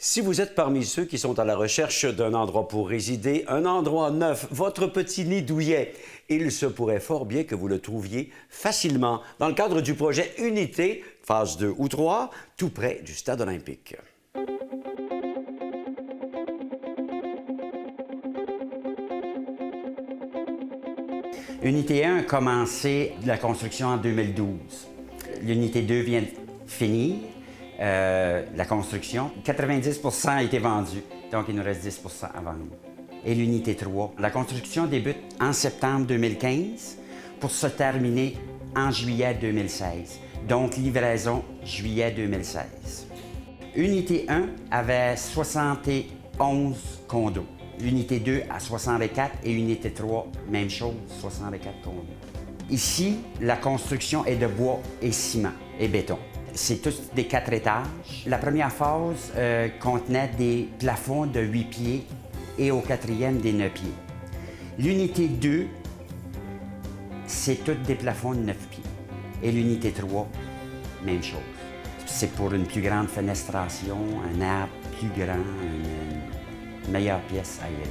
Si vous êtes parmi ceux qui sont à la recherche d'un endroit pour résider, un endroit neuf, votre petit nid douillet, il se pourrait fort bien que vous le trouviez facilement dans le cadre du projet Unité, phase 2 ou 3, tout près du stade olympique. Unité 1 a commencé la construction en 2012. L'unité 2 vient de finir la construction. 90 a été vendu, donc il nous reste 10 à vendre. Et l'unité 3, la construction débute en septembre 2015 pour se terminer en juillet 2016. Donc livraison juillet 2016. Unité 1 avait 71 condos. Unité 2 à 64 et Unité 3, même chose, 64 condos. Ici, la construction est de bois et ciment et béton. C'est tous des 4 étages. La première phase contenait des plafonds de 8 pieds et au quatrième des 9 pieds. L'unité 2, c'est tous des plafonds de 9 pieds. Et l'unité 3, même chose. C'est pour une plus grande fenestration, un arbre plus grand, une meilleure pièce à y aller.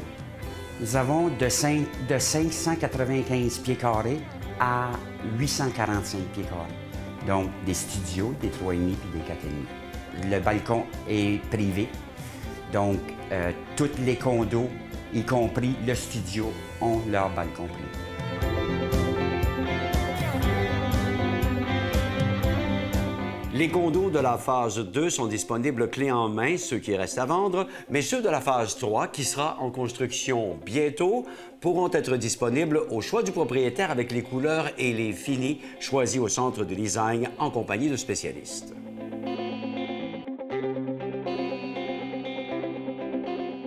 Nous avons de 595 pieds carrés à 845 pieds carrés. Donc, des studios, des 3,5 puis des 4,5. Le balcon est privé. Donc, tous les condos, y compris le studio, ont leur balcon privé. Les condos de la phase 2 sont disponibles clé en main, ceux qui restent à vendre, mais ceux de la phase 3, qui sera en construction bientôt, pourront être disponibles au choix du propriétaire avec les couleurs et les finis choisis au centre de design en compagnie de spécialistes.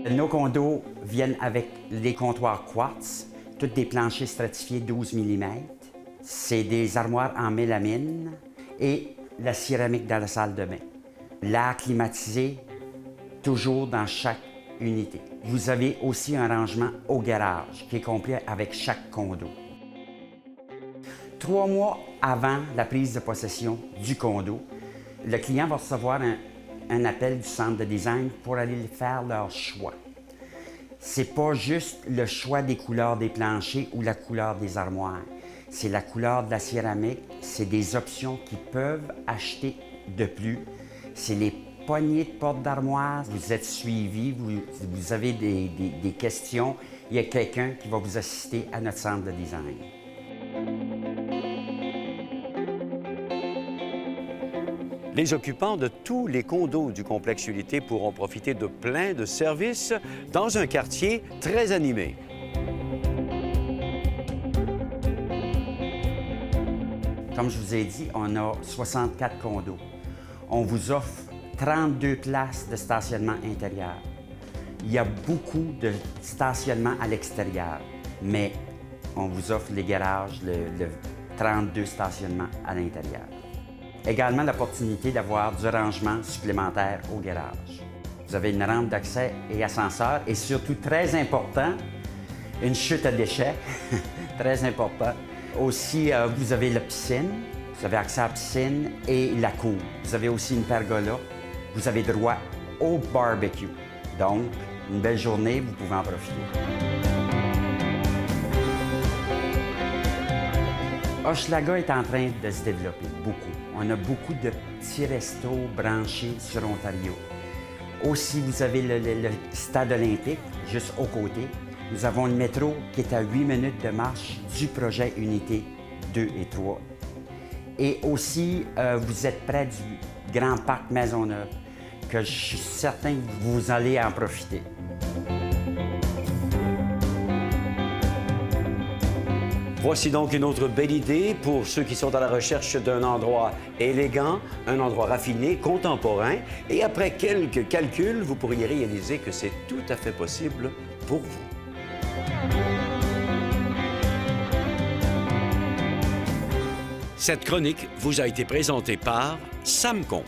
Nos condos viennent avec les comptoirs quartz, tous des planchers stratifiés 12 mm. C'est des armoires en mélamine et la céramique dans la salle de bain. L'air climatisé, toujours dans chaque unité. Vous avez aussi un rangement au garage qui est complet avec chaque condo. 3 mois avant la prise de possession du condo, le client va recevoir un appel du centre de design pour aller faire leur choix. C'est pas juste le choix des couleurs des planchers ou la couleur des armoires. C'est la couleur de la céramique, c'est des options qu'ils peuvent acheter de plus. C'est les poignées de porte d'armoire. Vous êtes suivi, vous avez des questions. Il y a quelqu'un qui va vous assister à notre centre de design. Les occupants de tous les condos du complexe Unité pourront profiter de plein de services dans un quartier très animé. Comme je vous ai dit, on a 64 condos. On vous offre 32 places de stationnement intérieur. Il y a beaucoup de stationnement à l'extérieur, mais on vous offre les garages, le 32 stationnements à l'intérieur. Également l'opportunité d'avoir du rangement supplémentaire au garage. Vous avez une rampe d'accès et ascenseur et surtout, très important, une chute à déchets, très important. Aussi, vous avez la piscine, vous avez accès à la piscine et la cour. Vous avez aussi une pergola. Vous avez droit au barbecue. Donc, une belle journée, vous pouvez en profiter. Hochelaga est en train de se développer beaucoup. On a beaucoup de petits restos branchés sur Ontario. Aussi, vous avez le stade olympique, juste au côté. Nous avons le métro qui est à 8 minutes de marche du projet Unité 2 et 3. Et aussi, vous êtes près du Grand Parc Maisonneuve, que je suis certain que vous allez en profiter. Voici donc une autre belle idée pour ceux qui sont à la recherche d'un endroit élégant, un endroit raffiné, contemporain. Et après quelques calculs, vous pourriez réaliser que c'est tout à fait possible pour vous. Cette chronique vous a été présentée par Samcon.